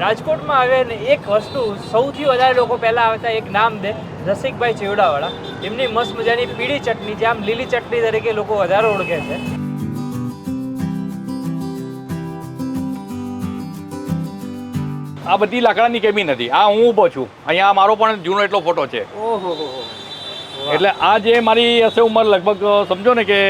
રાજકોટમાં આવે ને એક વસ્તુ સૌથી વધારે લોકો પહેલાં આવતા એક નામ દે રસિકભાઈ ચેવડાવાળા. એમની મસ્ત મજાની પીળી ચટણી જે આમ લીલી ચટણી તરીકે લોકો વધારે ઓળખે છે. આ બધી લાકડાની કેબિન હતી. આ હું ઊભો છું અહીંયા. મારો પણ જૂનો એટલો ફોટો છે. ઓહો. એટલે આ જે મારી હશે ઉંમર લગભગ સમજો ને કે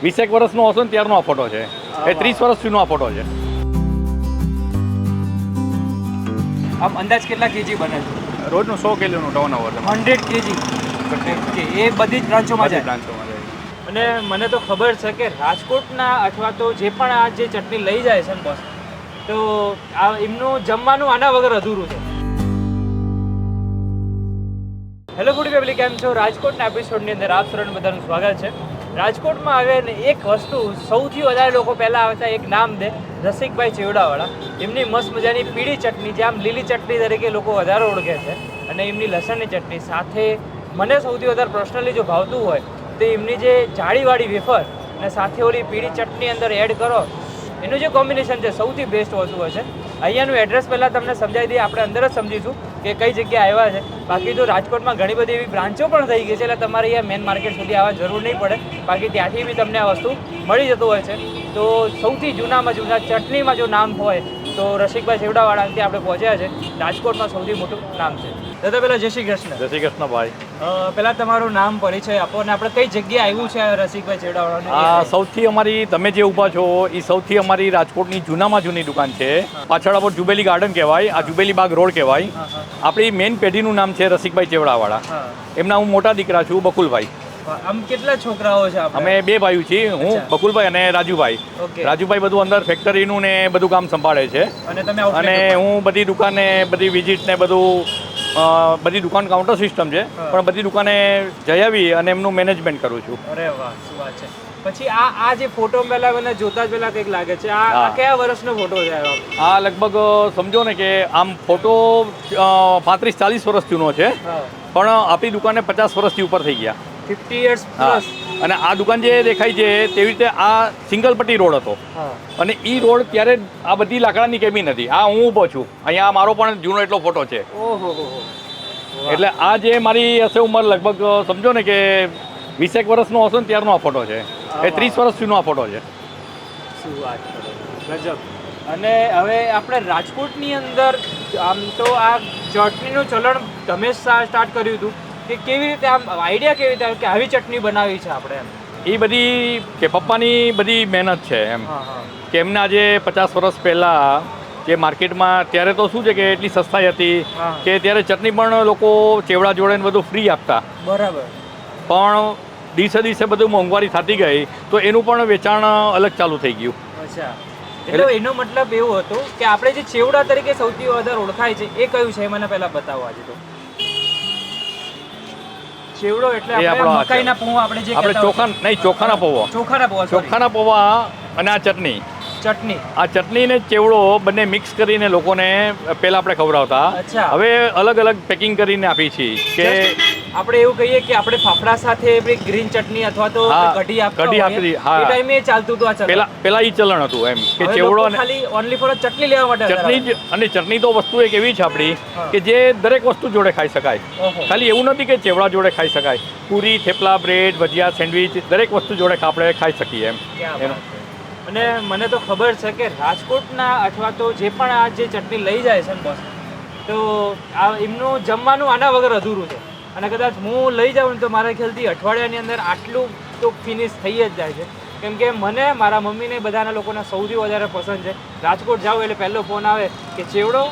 20 વર્ષનો હશે ને ત્યારનો આ ફોટો છે. એ 30 વર્ષ સુધીનો આ ફોટો છે. આમ અંદાજ કેટલા કેજી બને છે? રોજનું 100 કિલોનું ટર્નઓવર છે. 100 કેજી એ બધી જ બ્રાન્ચોમાં જાય. અને મને તો ખબર છે કે રાજકોટના અથવા તો જે પણ આ જે ચટણી લઈ જાય છે ને બોસ, તો આ એમનું જમવાનું આના વગર અધૂરું છે. હેલો ફૂડી ફેમિલી, કેમ છો? રાજકોટના એપિસોડની અંદર આપ સૌનું બધાનું સ્વાગત છે. રાજકોટમાં આવે ને એક વસ્તુ સૌથી વધારે લોકો પહેલાં આવતા એક નામ દે રસિકભાઈ ચેવડાવાળા. એમની મસ્ત મજાની પીળી ચટણી જે આમ લીલી ચટણી તરીકે લોકો વધારે ઓળખે છે, અને એમની લસણની ચટણી સાથે મને સૌથી વધારે પર્સનલી જો ભાવતું હોય તો એમની જે જાળીવાળી વેફર અને સાથે ઓલી પીળી ચટણી અંદર એડ કરો, એનું જે કોમ્બિનેશન છે સૌથી બેસ્ટ વસ્તુ હોય છે. અહીંયાનું એડ્રેસ પહેલાં તમને સમજાવી દઈએ, આપણે અંદર જ સમજીશું કે કઈ જગ્યાએ આવ્યા છે. બાકી તો રાજકોટમાં ઘણી બધી એવી બ્રાન્ચો પણ થઈ ગઈ છે, એટલે તમારે અહીંયા મેન માર્કેટ સુધી આવવા જરૂર નહીં પડે. બાકી ત્યાંથી બી તમને આ વસ્તુ મળી જતું હોય છે. તો સૌથી જૂનામાં જૂના ચટણીમાં જો નામ હોય તો રસિકભાઈ ચેવડાવાળાથી આપણે પહોંચ્યા છે. રાજકોટમાં સૌથી મોટું નામ છે. દાદા પહેલાં જય શ્રી કૃષ્ણ. જય શ્રી કૃષ્ણ ભાઈ. પહેલાં તમારું નામ પરિચય આપો અને આપણે કઈ જગ્યાએ આવ્યું છે રસિકભાઈ ચેવડાવાળાનું? આ સૌથી અમારી, તમે જે ઊભા છો એ સૌથી અમારી રાજકોટની જૂનામાં જૂની દુકાન છે. પાછળ આપણું જુબેલી ગાર્ડન કહેવાય, આ જુબેલી બાગ રોડ કહેવાય. આપણી મેઇન પેઢીનું નામ છે રસિકભાઈ ચેવડાવાળા. એમના હું મોટા દીકરા છું, બકુલભાઈ. આમ કેટલા છોકરાઓ છે? અમે 2 ભાઈઓ છીએ, હું બકુલભાઈ અને રાજુભાઈ. રાજુભાઈ બધું અંદર ફેક્ટરીનું ને બધું કામ સંભાળે છે, અને હું બધી દુકાને બધી વિઝિટ ને બધું બધી દુકાન કાઉન્ટર સિસ્ટમ છે, પણ બધી દુકાને જઈ આવી અને એમનું મેનેજમેન્ટ કરું છું. અરે વાહ, શું વાત છે. પછી આ જે ફોટો પહેલા મને જોતા જ પહેલા કંઈક લાગે છે, આ કયા વર્ષનો ફોટો છે? આ લગભગ સમજો ને કે આમ ફોટો 35-40 વર્ષ જૂનો છે, પણ આપણી દુકાને 50 વર્ષથી ઉપર થઈ ગયા. 50 years પ્લસ. અને આ દુકાન જે દેખાય છે તેવી રીતે આ સિંગલ પટ્ટી રોડ હતો, અને એ રોડ ત્યારે આ બધી લાકડાની કેબિન હતી. આ હું ઊભો છું અહીંયા. મારો પણ જૂનો એટલો ફોટો છે. ઓહો. એટલે આ જે મારી હશે ઉંમર લગભગ સમજો ને કે 20 વર્ષનો હશે ને ત્યારનો આ ફોટો છે. એ 30 વર્ષ સુધીનો આ ફોટો છે. શું વાત કરો, ગજબ. અને હવે આપણે રાજકોટની અંદર આમ તો આ ચટણીનું ચલણ તમે સ્ટાર્ટ કર્યું હતું કે કેવી રીતે, આમ આઈડિયા કેવી રીતે આવ્યો કે આવી ચટણી બનાવી છે આપણે? એ બધી કે પપ્પાની બધી મહેનત છે એમ, કે એમને આજે 50 વર્ષ પહેલાં જે માર્કેટમાં ત્યારે તો શું છે કે એટલી સસ્તાઈ હતી કે ત્યારે ચટણી પણ લોકો ચેવડા જોડે ને બધું ફ્રી આપતા. બરાબર. પણ દિવસે દિવસે બધું મોંઘવારી થતી ગઈ તો એનું પણ વેચાણ અલગ ચાલુ થઈ ગયું. અચ્છા. એટલે એનો મતલબ એવો હતો કે આપણે જે ચેવડા તરીકે સૌથી વધારે ઓળખાય છે એ કયું છે? મને પહેલા બતાવો. આજે તો ચેવડો એટલે આપણે મકાઈના પૌવા, આપણે જે ચોખાના પૌવા. ચોખાના પૌવા અને આ ચટણી. આ ચટણી ને ચેવડો બંને મિક્સ કરીને લોકોને પહેલા આપણે ખવડાવતા. હવે અલગ અલગ પેકિંગ કરીને આપી છે કે આપણે એવું કહીએ કે આપણે ફાફડા સાથે ગ્રીન ચટણી અથવા તો કઢી આપી. એ ટાઈમે ચાલતું હતું આ ચલણ. પેલા ઈ ચલણ હતું એમ કે ચેવડો ખાલી ઓનલી ફોર ચટણી લેવા માટે. ચટણી અને ચટણી તો વસ્તુ એક એવી છે આપણી કે જે દરેક વસ્તુ જોડે ખાઈ શકાય. ખાલી એવું નથી કે ચેવડા જોડે ખાઈ શકાય. પૂરી, થેપલા, બ્રેડ, ભજીયા, સેન્ડવીચ દરેક વસ્તુ જોડે આપણે ખાઈ શકીએ એમ. અને મને તો ખબર છે કે રાજકોટના અથવા તો જે પણ આ જે ચટણી લઈ જાય છે ને બોસ, તો આ એમનું જમવાનું આના વગર અધૂરું છે. અને કદાચ હું લઈ જાઉં ને તો મારા ખ્યાલથી અઠવાડિયાની અંદર આટલું તો ફિનિશ થઈ જ જાય છે. કેમ કે મને, મારા મમ્મીને, બધાના લોકોને સૌથી વધારે પસંદ છે. રાજકોટ જાઉં એટલે પહેલો ફોન આવે કે ચેવડો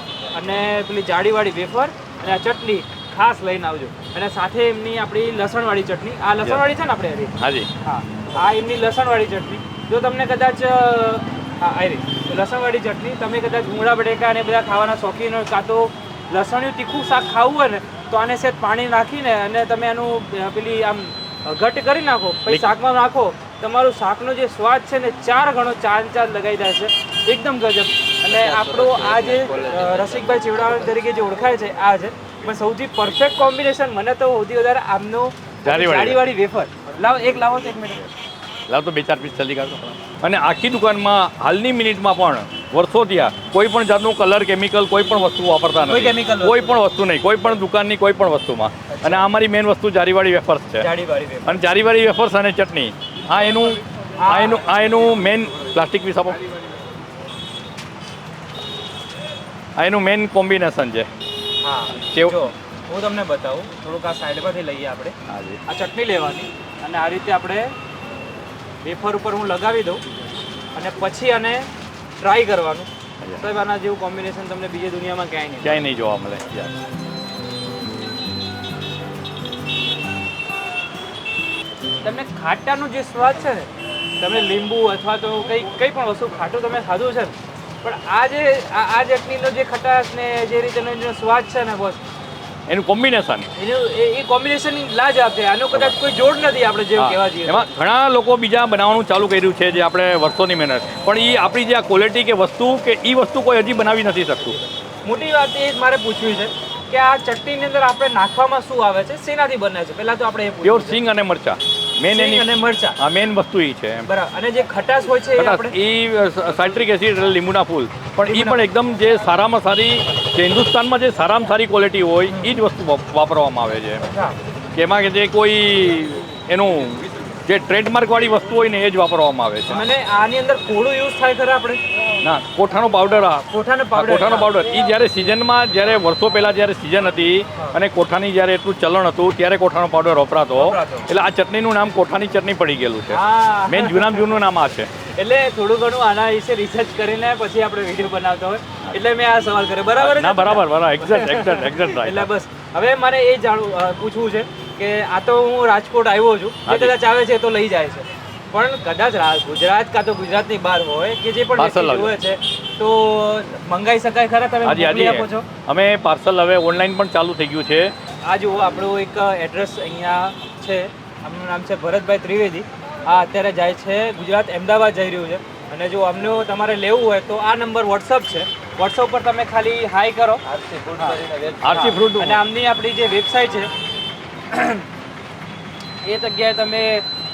અને પેલી જાડીવાળી વેફર અને આ ચટણી ખાસ લઈને આવજો. અને સાથે એમની આપણી લસણવાળી ચટણી. આ લસણવાળી છે ને આપણે? હાજી. હા, આ એમની લસણવાળી ચટણી. જો તમને કદાચ લસણવાળી ચટણી, તમે કદાચ ભૂંગળા બટેકા અને બધા ખાવાના શોખીન હોય, કાં તો લસણિયું તીખું શાક ખાવું હોય ને, તો આને સેજ પાણી નાખીને અને તમે આનું પેલી આમ ઘટ કરી નાખો, પછી શાકમાં નાખો, તમારું શાકનો જે સ્વાદ છે ને 4 ગણો ચાંદ લગાવી દે છે. એકદમ ગજબ. અને આપણો આ જે રસિકભાઈ ચેવડાવાળા તરીકે જે ઓળખાય છે આ છે, પણ સૌથી પરફેક્ટ કોમ્બિનેશન મને તો સૌથી વધારે આમનો જાડીવાળી વેફર. લાવો એક મિનિટ. લાવ તો 2-4 પીસ જલ્દી કાઢો. અને આખી દુકાનમાં હાલની મિનિટમાં પણ વર્ષો થયા કોઈ પણ જાતનું કલર કેમિકલ કોઈ પણ વસ્તુ વાપરતા કોઈ નથી. chemical કોઈ પણ વસ્તુ નહીં, કોઈ પણ દુકાનની કોઈ પણ વસ્તુમાં. અને આ અમારી મેઇન વસ્તુ જારીવાળી વેફર્સ છે. જાડીવાળી વેફર. અને જારીવાળી વેફર્સ અને ચટણી આ એનું મેઇન પ્લાસ્ટિક પીસ આપો. આ એનું મેઇન કોમ્બિનેશન છે. હા સેવ- જો હું તમને બતાવું થોડુંક આ સાઈડમાંથી લઈએ આપણે. હાજી. આ ચટણી લેવાની અને આ રીતે આપણે વેફર ઉપર હું લગાવી દઉં અને પછી આને ટ્રાય કરવાનું. સાહેબ આના જેવું કોમ્બિનેશન તમને બીજી દુનિયામાં ક્યાંય નહીં. ક્યાંય નહીં જોવા મળે. તમને ખાટાનો જે સ્વાદ છે ને, તમે લીંબુ અથવા તો કઈ પણ વસ્તુ ખાટું તમે ખાધું છે ને, પણ આ ચટણીનો જે ખટાશ ને જે રીતેનો એનો સ્વાદ છે ને બોસ, એનું કોમ્બિનેશન એ કોમ્બિનેશન લાજવાબ છે. આનું કદાચ કોઈ જોડ નથી આપણે જેવું કહેવા જઈએ. એમાં ઘણા લોકો બીજા બનાવવાનું ચાલુ કર્યું છે જે આપણે વર્ષોની મહેનત, પણ એ આપણી જે આ ક્વોલિટી કે વસ્તુ કે એ વસ્તુ કોઈ હજી બનાવી નથી શકતું. મોટી વાત એ જ મારે પૂછવી છે કે આ ચટણીની અંદર આપણે નાખવામાં શું આવે છે, શેનાથી બને છે, પહેલા તો આપણે એ પ્યોર પૂછવું. સિંગ અને મરચા મેન સિંગ એની અને મરચા. આ મેન વસ્તુ એ છે. બરાબર. અને જે ખટાશ હોય છે એ આપણે એ સાઇટ્રિક એસિડ એટલે લીંબુના ફૂલ, પણ એ પણ એકદમ જે સારામાં સારી, જે હિન્દુસ્તાનમાં જે સારામાં સારી ક્વોલિટી હોય એ જ વસ્તુ વાપરવામાં આવે છે. હા. કે એમાં કે જે કોઈ એનું જે ટ્રેડમાર્ક વાળી વસ્તુ હોય ને એ જ વાપરવામાં આવે છે. અને આની અંદર કોળું યુઝ થાય ખરા આપણે? ના, કોઠાનો પાવડર. કોઠાનો પાવડર. કોઠાનો પાવડર એ જ્યારે સિઝનમાં, જ્યારે વર્ષો પહેલા જ્યારે સિઝન હતી અને કોઠાની જ્યારે એટલું ચલણ હતું ત્યારે કોઠાનો પાવડર વપરાતો. એટલે આ ચટણીનું નામ કોઠાની ચટણી પડી ગયેલું છે. હા. મેન જૂનું નામ આ છે. એટલે થોડું ઘણું આના વિશે રિસર્ચ કરીને પછી આપણે વિડીયો બનાવતા હોય એટલે મેં આ સવાલ કર્યો. બરાબર? ના, બરાબર. એક્ઝેક્ટ એટલે બસ હવે મારે એ પૂછવું છે કે આ તો હું રાજકોટ આવ્યો છું, જે કદાચ આવે છે તો લઈ જાય છે, પણ કદાચ ગુજરાત કાં તો ગુજરાતની બહાર હોય કે જે પણ Parcel વ્યક્તિ જોવે છે તો મંગાઈ શકાય ખરા? તમે મોકલી આપો છો? અમે પાર્સલ હવે ઓનલાઈન પણ ચાલુ થઈ ગયું છે. આ જુઓ આપણું એક એડ્રેસ અહીંયા છે. આમનું નામ છે ભરતભાઈ ત્રિવેદી. આ અત્યારે જાય છે ગુજરાત, અમદાવાદ જઈ રહ્યું છે. અને જો અમને તમારે લેવું હોય તો આ નંબર વોટ્સઅપ છે. વોટ્સઅપ પર તમે ખાલી હાઈ કરો આરસી ફ્રૂટ. અને આમની આપણી જે વેબસાઇટ છે એ જગ્યાએ તમે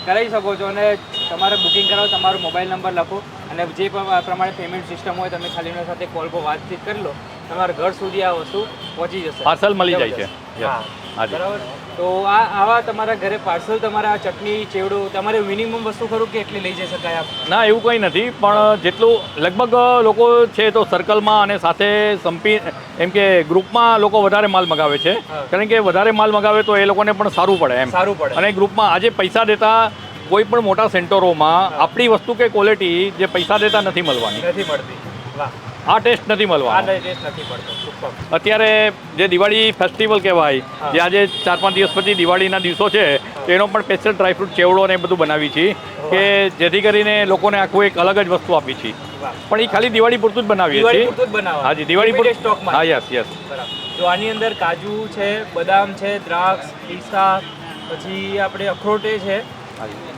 કરાવી શકો છો અને તમારે બુકિંગ કરાવો, તમારો મોબાઈલ નંબર લખો અને જે પણ પ્રમાણે પેમેન્ટ સિસ્ટમ હોય તમે ખાલી એમના સાથે કોલ પર વાતચીત કરી લો, તમારા ઘર સુધી આ વસ્તુ પહોંચી જશે. પાર્સલ મળી જાય છે. હા, હાજી. બરાબર. તો આવા તમારા ઘરે પાર્સલ, તમારા ચટણી ચેવડું, તમારે મિનિમમ વસ્તુ ખરું કે એટલી લઈ જઈ શકાય આપ? ના, એવું કંઈ નથી, પણ જેટલું લગભગ લોકો છે તો સર્કલમાં અને સાથે એમ કે ગ્રુપમાં લોકો વધારે માલ મગાવે છે. કારણ કે વધારે માલ મગાવે તો એ લોકોને પણ સારું પડે એમ. સારું પડે. અને ગ્રુપમાં આજે પૈસા દેતા કોઈ પણ મોટા સેન્ટરોમાં આપણી વસ્તુ કે ક્વોલિટી જે પૈસા દેતા નથી મળવાની. નથી મળતી. વાહ. આ ટેસ્ટ નથી આ મળવાનો. ટેસ્ટ નથી મળતો. સુપર. અત્યારે જે દિવાળી ફેસ્ટિવલ કહેવાય, જે આજે 4-5 દિવસ પછી દિવાળીના દિવસો છે, તેનો પણ સ્પેશિયલ ડ્રાયફ્રૂટ ચેવડો ને એ બધું બનાવી છે કે જેથી કરીને લોકોને આખું એક અલગ જ વસ્તુ આપી છે. પણ એ ખાલી દિવાળી પૂરતું જ બનાવીએ દિવાળી છીએ. પૂરતું જ બનાવો? હાજી, દિવાળી પૂરતું સ્ટોકમાં? હા, યસ. બરાબર. તો આની અંદર કાજુ છે, બદામ છે, દ્રાક્ષ, પિસ્તા, પછી આપણે અખરોટે છે,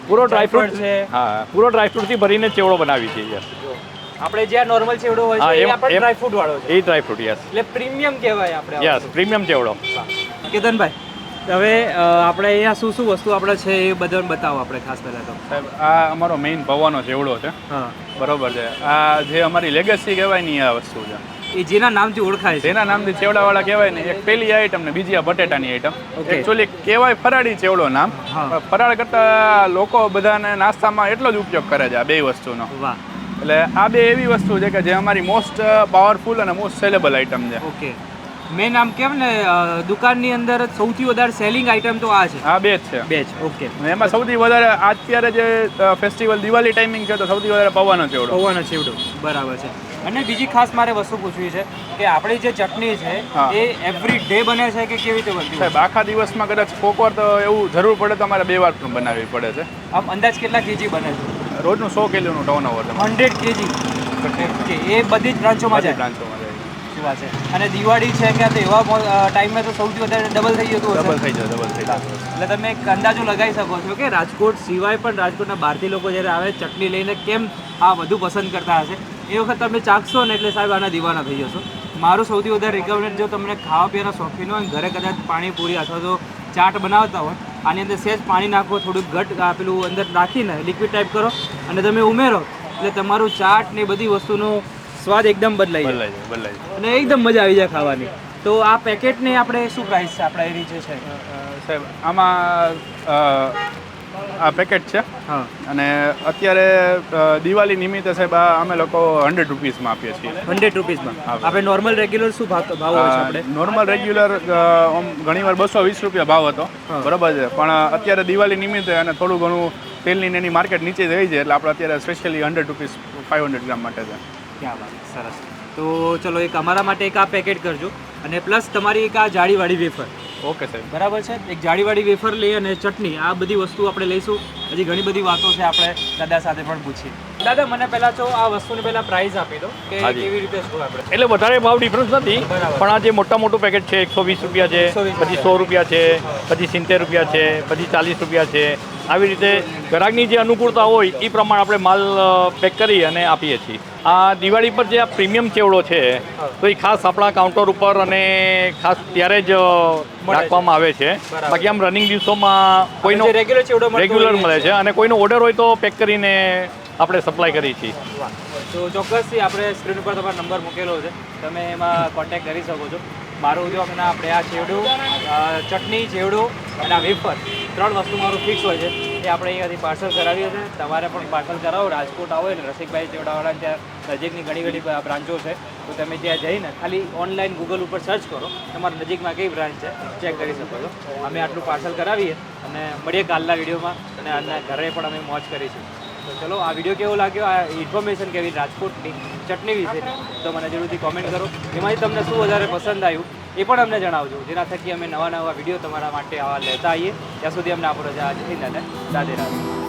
પૂરો ડ્રાયફ્રૂટ છે. હા, પૂરો ડ્રાયફ્રૂટથી ભરીને ચેવડો બનાવી છે. યસ. આપણે જ્યાં નોર્મલ ચેવડો હોય હા, છે એ એમ- આપણે એમ- ડ્રાયફ્રૂટ વાળો છે, એ ડ્રાયફ્રૂટ. યસ. એટલે પ્રીમિયમ કહેવાય આપણે આ યસ, વસ્તુ. પ્રીમિયમ ચેવડો. કેતનભાઈ, હવે આપણે અહીંયા શું શું વસ્તુ આપણે છે એ બધાને બતાવો આપણે ખાસ પહેલાં તો. સાહેબ, આ અમારો મેઇન પૌવાનો ચેવડો છે. હા. બરોબર છે. આ જે અમારી લેગસી કહેવાય ને આ વસ્તુ છે. એ જેના નામથી ઓળખાય છે. જેના નામથી ચેવડાવાળા કહેવાય ને, એક પેલી આઈટમ ને બીજી આ બટેટાની આઈટમ. Okay. એકચ્યુઅલી કહેવાય ફરાળી ચેવડો નામ. હા. પણ ફરાળ કરતા લોકો બધાને નાસ્તામાં એટલો જ ઉપયોગ કરે છે આ બે વસ્તુનો. વાહ. એટલે આ બે એવી વસ્તુ છે કે જે અમારી મોસ્ટ પાવરફુલ અને મોસ્ટ સેલેબલ આઈટમ છે. ઓકે. મેં આમ કેમ ને દુકાનની અંદર સૌથી વધારે સેલિંગ આઈટમ તો આ છે. આ બે જ છે. બેચ. ઓકે. અને એમાં સૌથી વધારે અત્યારે જે ફેસ્ટિવલ દિવાળી ટાઈમિંગ છે તો સૌથી વધારે પૌવાનો ચેવડો. પૌવાનો ચેવડો. બરાબર છે. અને બીજી ખાસ મારે વસ્તુ પૂછવી છે કે આપણી જે ચટણી છે હા. એ એવરી ડે બને છે કે કેવી રીતે બનતી હોય? સાહેબ, આખા દિવસમાં કદાચ કોક વાર તો એવું જરૂર પડે તો અમારે 2 વાર પણ બનાવવી પડે છે. આમ અંદાજ કેટલા કેજી બને છે? રોજનું 100 કિલોનું ટર્નઓવર છે. 100 કેજી. ઓકે. એ બધી જ બ્રાન્ચોમાં જાય? બ્રાન્ચોમાં જાય. શું વાત છે. અને દિવાળી છે કે તો એવા ટાઈમમાં તો સૌથી વધારે ડબલ થઈ જતું ડબલ હશે? થઈ જાય, ડબલ થઈ જાય. એટલે તમે એક અંદાજો લગાવી શકો છો કે રાજકોટ સિવાય પણ રાજકોટના બહારથી લોકો જ્યારે આવે ચટણી લઈને કેમ આ વધુ પસંદ કરતા હશે. એ વખત તમે ચાખશો ને એટલે સાહેબ આના દીવાના થઈ જશો. મારું સૌથી વધારે રિકમેન્ડ, જો તમને ખાવા પીવાના શોખીન હોય ઘરે કદાચ પાણીપુરી અથવા તો ચાટ બનાવતા હોય આની અંદર સહેજ પાણી નાખો, થોડુંક ઘટ પેલું અંદર નાખીને લિક્વિડ ટાઈપ કરો અને તમે ઉમેરો એટલે તમારું ચાટ ને બધી વસ્તુનો સ્વાદ એકદમ બદલાઈ જાય અને એકદમ મજા આવી જાય ખાવાની. તો આ પેકેટની આપણે શું પ્રાઇસ છે આપણા એ રીતે છે સાહેબ આમાં આ પેકેટ છે હા અને અત્યારે દિવાળી નિમિત્તે સાહેબ અમે લોકો 100 રૂપીસમાં આપીએ છીએ. 100 રૂપીસમાં. આપણે નોર્મલ રેગ્યુલર શું ભાવ હોય છે આપણે? નોર્મલ રેગ્યુલર ઘણીવાર 220 રૂપિયા ભાવ હતો, બરાબર છે, પણ અત્યારે દિવાળી નિમિત્તે અને થોડું ઘણું તેલની ને એની માર્કેટ નીચે થઈ છે એટલે આપણે અત્યારે સ્પેશિયલી 100 રૂપીસ 500 ગ્રામ માટે છે. ક્યાં વાત, સરસ. તો ચલો એક અમારા માટે એક આ પેકેટ કરજો અને પ્લસ તમારી એક આ જાળીવાળી વેફર. ઓકે સાહેબ, બરાબર છે. એક જાળીવાળી વેફર લઈ અને ચટણી, આ બધી વસ્તુ આપણે લઈશું. હજી ઘણી બધી વાતો છે, આપણે દાદા સાથે પણ પૂછીએ. દાદા મને પહેલા તો આ વસ્તુની પહેલા પ્રાઇસ આપી દો કે કેવી રીતે શું આપણે. એટલે વધારે ભાવ ડિફરન્સ નથી, પણ આ જે મોટું પેકેટ છે 120 રૂપિયા છે, પછી 100 રૂપિયા છે, પછી 70 રૂપિયા છે, પછી 40 રૂપિયા છે. આવી રીતે ગ્રાહકની જે અનુકૂળતા હોય એ પ્રમાણે આપણે માલ પેક કરી અને આપીએ છીએ. આ દિવાળી પર જે આ પ્રીમિયમ ચેવડો છે તો એ ખાસ આપણા કાઉન્ટર ઉપર અને ખાસ ત્યારે જ રાખવામાં આવે છે. બાકી આમ રનિંગ દિવસોમાં કોઈનો રેગ્યુલર મળે છે અને કોઈનો ઓર્ડર હોય તો પેક કરીને આપણે સપ્લાય કરીએ છીએ. તો ચોક્કસથી આપણે સ્ક્રીન ઉપર તમારો નંબર મૂકેલો છે, તમે એમાં કોન્ટેક્ટ કરી શકો છો. મારું ઉદ્યોગના આપણે આ ચેવડું, ચટણી, ચેવડું અને આ વેફર 3 વસ્તુ મારું ફિક્સ હોય છે એ આપણે અહીંયાથી પાર્સલ કરાવીએ છીએ. તમારે પણ પાર્સલ કરાવો, રાજકોટ આવો એટલે રસિકભાઈ ચેવડાવાળા ત્યાં નજીકની ઘણી બ્રાન્ચો છે, તો તમે ત્યાં જઈને ખાલી ઓનલાઈન ગૂગલ ઉપર સર્ચ કરો, તમારા નજીકમાં કઈ બ્રાન્ચ છે ચેક કરી શકો છો. અમે આટલું પાર્સલ કરાવીએ અને મળીએ કાલના વિડીયોમાં અને આજના ઘરે પણ અમે મોજ કરીશું. તો ચલો આ વિડીયો કેવો લાગ્યો, આ ઇન્ફોર્મેશન કેવી રાજકોટની ચટણી વિશેની, તો મને જરૂરથી કોમેન્ટ કરો. એમાંથી તમને શું વધારે પસંદ આવ્યું એ પણ અમને જણાવજો, જેના થકી અમે નવા વિડીયો તમારા માટે આવા લેતા આવીએ. ત્યાં સુધી અમને આપો રજા. આજથી દાદા રાધે રાધે.